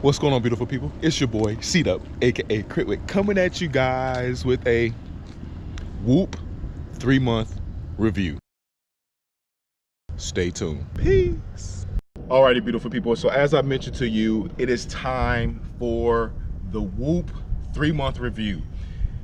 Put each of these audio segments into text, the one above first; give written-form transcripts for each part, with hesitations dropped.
What's going on, beautiful people? It's your boy C-Dub, aka Critwick, coming at you guys with a Whoop 3-month review. Stay tuned. Peace. Alrighty, beautiful people. So as I mentioned to you, it is time for the Whoop 3-month review.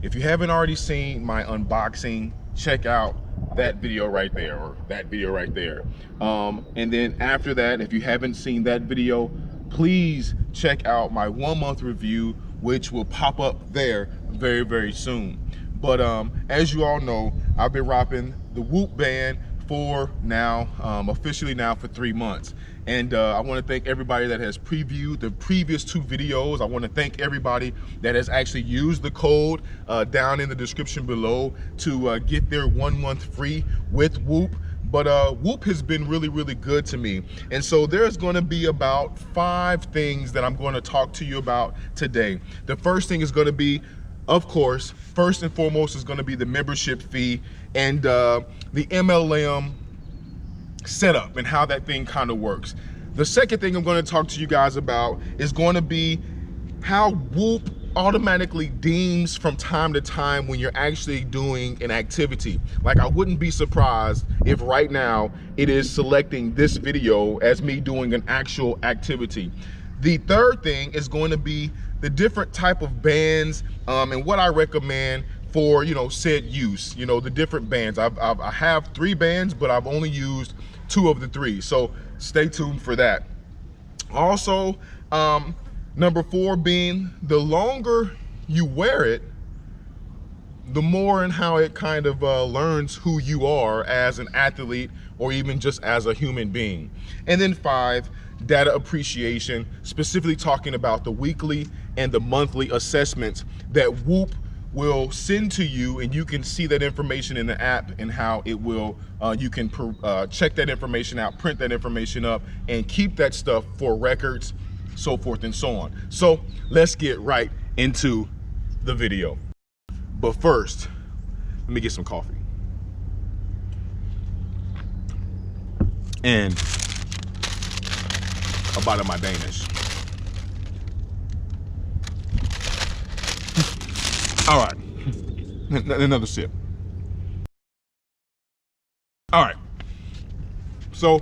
If you haven't already seen my unboxing, check out that video right there, or that video right there. And then after that, if you haven't seen that video, please check out my 1-month review, which will pop up there very, very soon. But as you all know, I've been rocking the Whoop band for now, officially now for 3 months. And I want to thank everybody that has previewed the previous 2 videos. I want to thank everybody that has actually used the code down in the description below to get their 1 month free with Whoop. But Whoop has been really, really good to me. And so there's going to be about 5 things that I'm going to talk to you about today. The first thing is going to be, of course, first and foremost is going to be the membership fee and the MLM setup and how that thing kind of works. The second thing I'm going to talk to you guys about is going to be how Whoop automatically deems from time to time when you're actually doing an activity. Like, I wouldn't be surprised if right now it is selecting this video as me doing an actual activity. The third thing is going to be the different type of bands and what I recommend for, you know, said use, you know, the different bands. I have 3 bands, but I've only used 2 of the 3, so stay tuned for that. Also, number 4 being, the longer you wear it, the more and how it kind of learns who you are as an athlete or even just as a human being. And then 5, data appreciation, specifically talking about the weekly and the monthly assessments that Whoop will send to you, and you can see that information in the app and how it will, you can check that information out, print that information up, and keep that stuff for records, so forth and so on. So let's get right into the video. But first, let me get some coffee. And a bite of my Danish. All right, another sip. All right, so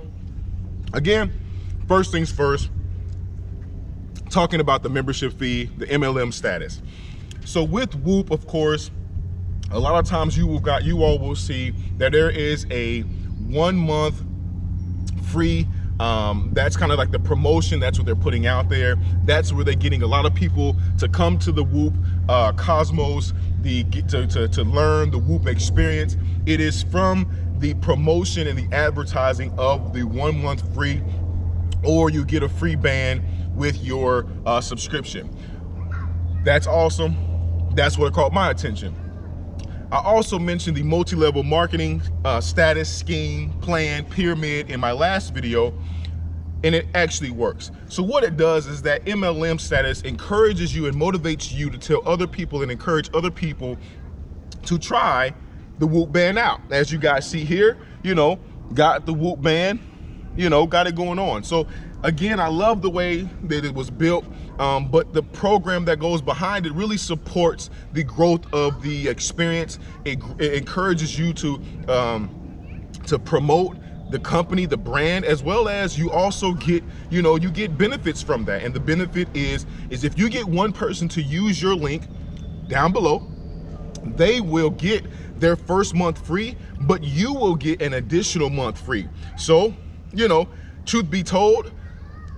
again, first things first, talking about the membership fee, the MLM status. So with Whoop, of course, a lot of times you all will see that there is a 1 month free. That's kind of like the promotion. That's what they're putting out there. That's where they're getting a lot of people to come to the Whoop Cosmos, to learn the Whoop experience. It is from the promotion and the advertising of the 1 month free, or you get a free band with your subscription. That's awesome. That's what caught my attention. I also mentioned the multi-level marketing status, scheme, plan, pyramid in my last video, and it actually works. So what it does is that MLM status encourages you and motivates you to tell other people and encourage other people to try the Whoop band out. As you guys see here, you know, got the Whoop band, you know, got it going on. So again, I love the way that it was built, but the program that goes behind it really supports the growth of the experience. It encourages you to promote the company, the brand, as well as you also get, you know, you get benefits from that. And the benefit is if you get one person to use your link down below, they will get their first month free, but you will get an additional month free. So, you know, truth be told,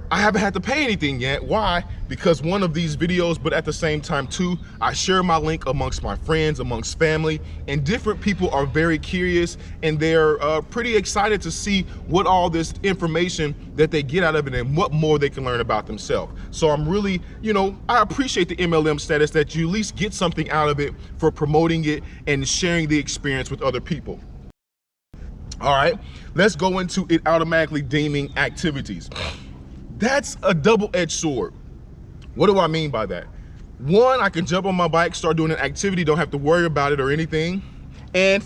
I haven't had to pay anything yet. Why? Because one of these videos, but at the same time too, I share my link amongst my friends, amongst family, and different people are very curious, and they're pretty excited to see what all this information that they get out of it and what more they can learn about themselves. So I'm really, you know, I appreciate the MLM status, that you at least get something out of it for promoting it and sharing the experience with other people. All right, let's go into it automatically deeming activities. That's a double-edged sword. What do I mean by that? One, I can jump on my bike, start doing an activity, don't have to worry about it or anything. And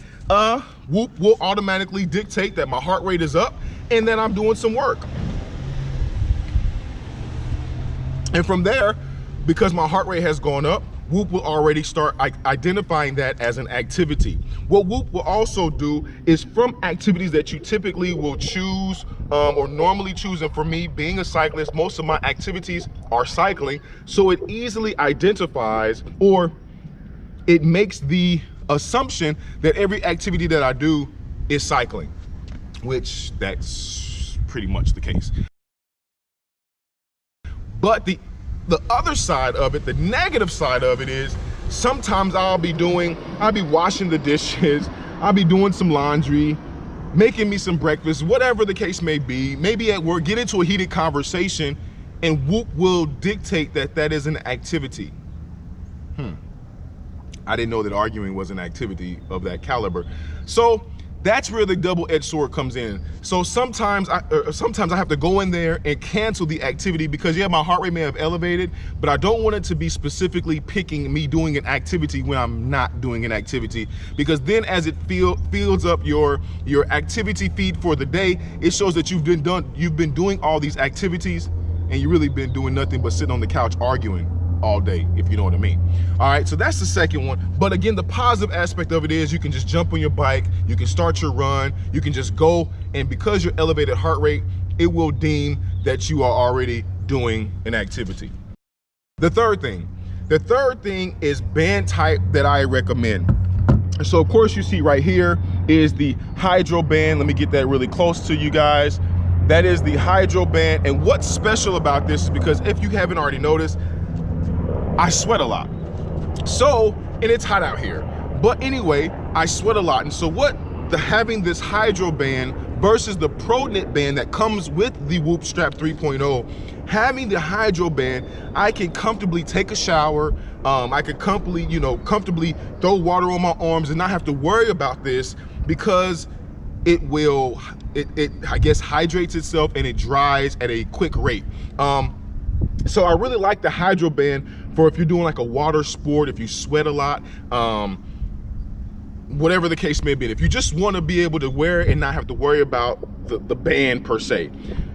Whoop will automatically dictate that my heart rate is up and that I'm doing some work. And from there, because my heart rate has gone up, Whoop will already start identifying that as an activity. What Whoop will also do is from activities that you typically will choose or normally choose, and for me, being a cyclist, most of my activities are cycling, so it easily identifies, or it makes the assumption that every activity that I do is cycling, which that's pretty much the case. But the other side of it, the negative side of it is sometimes I'll be washing the dishes, I'll be doing some laundry, making me some breakfast, whatever the case may be, maybe at work, get into a heated conversation, and Whoop will dictate that that is an activity. I didn't know that arguing was an activity of that caliber. So that's where the double-edged sword comes in. So sometimes I have to go in there and cancel the activity because, yeah, my heart rate may have elevated, but I don't want it to be specifically picking me doing an activity when I'm not doing an activity, because then as it fills up your activity feed for the day, it shows that you've been doing all these activities and you really been doing nothing but sitting on the couch arguing all day, if you know what I mean. All right, so that's the second one. But again, the positive aspect of it is you can just jump on your bike, you can start your run, you can just go, and because your elevated heart rate, it will deem that you are already doing an activity. The third thing is band type that I recommend. So of course you see right here is the Hydro band. Let me get that really close to you guys. That is the Hydro band, and what's special about this is because if you haven't already noticed, I sweat a lot. So, and it's hot out here. But anyway, I sweat a lot. And so having this Hydro band versus the Pro Knit band that comes with the Whoop Strap 3.0, having the Hydro band, I can comfortably take a shower. I could comfortably throw water on my arms and not have to worry about this because it I guess hydrates itself and it dries at a quick rate. So I really like the Hydro band for if you're doing like a water sport, if you sweat a lot, whatever the case may be. If you just want to be able to wear it and not have to worry about the band per se,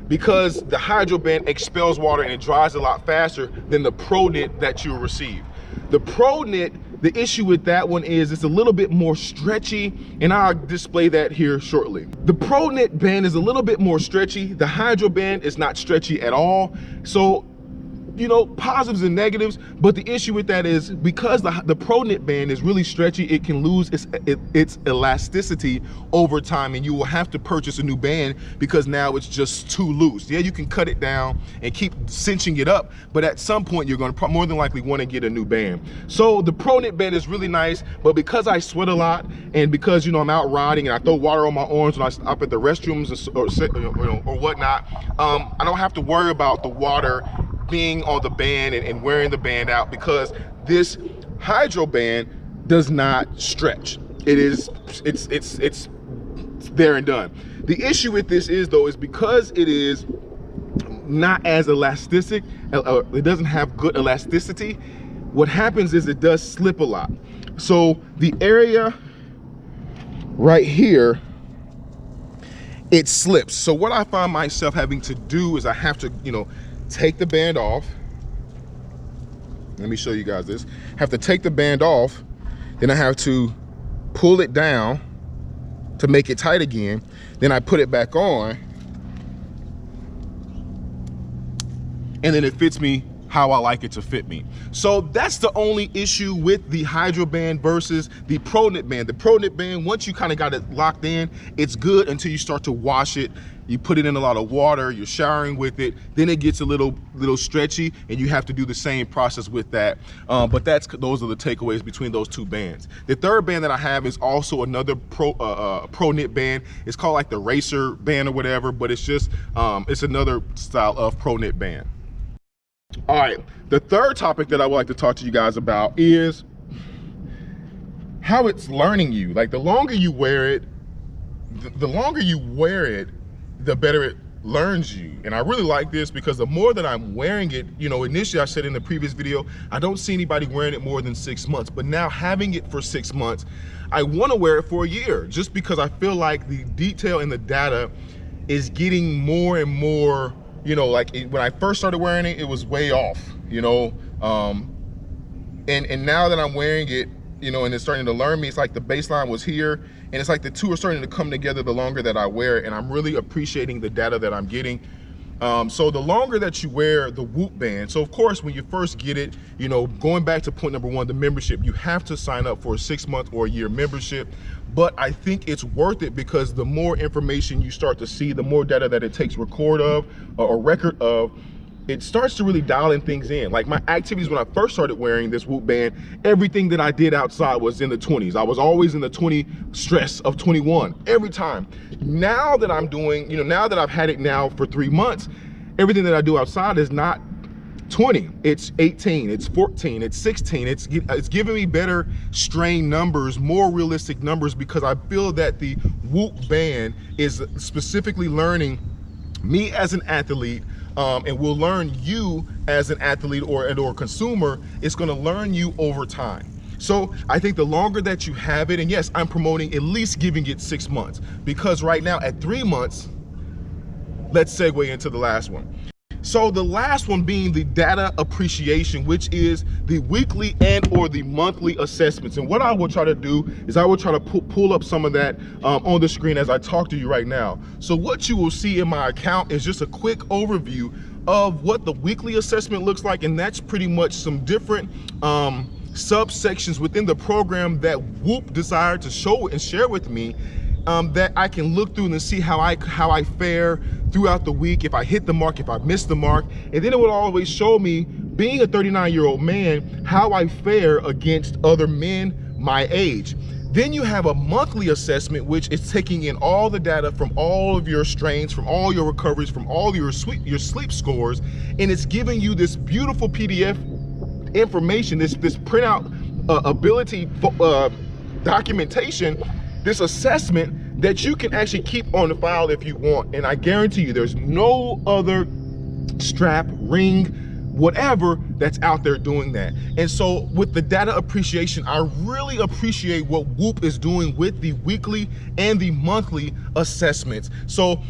because the Hydro band expels water and it dries a lot faster than the Pro Knit that you'll receive. The Pro Knit, the issue with that one is it's a little bit more stretchy, and I'll display that here shortly. The Pro Knit band is a little bit more stretchy. The Hydro band is not stretchy at all. So, you know, positives and negatives, but the issue with that is because the Pro Knit band is really stretchy, it can lose its elasticity over time, and you will have to purchase a new band because now it's just too loose. Yeah, you can cut it down and keep cinching it up, but at some point you're going to more than likely want to get a new band. So the Pro Knit band is really nice, but because I sweat a lot and because, you know, I'm out riding and I throw water on my arms when I stop at the restrooms or whatnot, I don't have to worry about the water being on the band and wearing the band out, because this Hydro band does not stretch. It's there and done. The issue with this is because it is not as elastic, it doesn't have good elasticity, what happens is it does slip a lot. So the area right here, it slips. So what I find myself having to do is I have to, you know, take the band off. Let me show you guys this. I have to take the band off, then I have to pull it down to make it tight again. Then I put it back on, and then it fits me how I like it to fit me. So that's the only issue with the Hydro band versus the Pro Knit band. The Pro Knit band, once you kind of got it locked in, it's good until you start to wash it. You put it in a lot of water, you're showering with it, then it gets a little stretchy, and you have to do the same process with that. But those are the takeaways between those two bands. The third band that I have is also another Pro Knit band. It's called like the Racer band or whatever, but it's just it's another style of Pro Knit band. All right, the third topic that I would like to talk to you guys about is how it's learning you. Like the longer you wear it, the better it learns you. And I really like this because the more that I'm wearing it, you know, initially I said in the previous video, I don't see anybody wearing it more than 6 months, but now having it for 6 months, I want to wear it for a year, just because I feel like the detail and the data is getting more and more, you know, like when I first started wearing it, it was way off, you know. And now that I'm wearing it, you know, and it's starting to learn me, it's like the baseline was here, and it's like the two are starting to come together the longer that I wear it, and I'm really appreciating the data that I'm getting. So the longer that you wear the Whoop band, so of course when you first get it, you know, going back to point number one, the membership, you have to sign up for a 6-month or a year membership. But I think it's worth it because the more information you start to see, the more data that it takes record of or record of, it starts to really dial in things in. Like my activities when I first started wearing this Whoop band, everything that I did outside was in the 20s. I was always in the 20 stress of 21 every time. Now that I'm doing, you know, now that I've had it now for 3 months, everything that I do outside is not 20, it's 18, it's 14, it's 16. It's giving me better strain numbers, more realistic numbers, because I feel that the Whoop band is specifically learning me as an athlete, and will learn you as an athlete or consumer. It's going to learn you over time. So I think the longer that you have it, and yes, I'm promoting at least giving it 6 months, because right now at 3 months, let's segue into the last one. So the last one being the data appreciation, which is the weekly and or the monthly assessments. And what I will try to do is I will try to pull up some of that on the screen as I talk to you right now. So what you will see in my account is just a quick overview of what the weekly assessment looks like. And that's pretty much some different subsections within the program that Whoop desired to show and share with me, that I can look through and see how I fare throughout the week, if I hit the mark, if I miss the mark. And then it would always show me, being a 39-year-old man, how I fare against other men my age. Then you have a monthly assessment, which is taking in all the data from all of your strains, from all your recoveries, from all your sleep scores, and it's giving you this beautiful PDF information, this printout ability documentation, this assessment that you can actually keep on the file if you want. And I guarantee you there's no other strap, ring, whatever that's out there doing that. And so with the data appreciation, I really appreciate what Whoop is doing with the weekly and the monthly assessments. So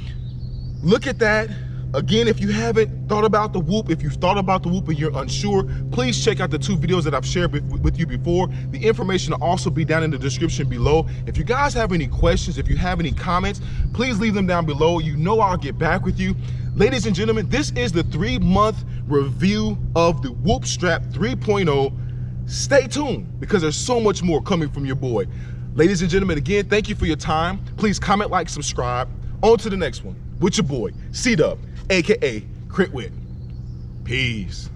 look at that. Again, if you haven't thought about the Whoop, if you've thought about the Whoop and you're unsure, please check out the 2 videos that I've shared with you before. The information will also be down in the description below. If you guys have any questions, if you have any comments, please leave them down below. You know I'll get back with you. Ladies and gentlemen, this is the 3-month review of the Whoop Strap 3.0. Stay tuned, because there's so much more coming from your boy. Ladies and gentlemen, again, thank you for your time. Please comment, like, subscribe. On to the next one with your boy, C-Dub, aka Whit. Peace.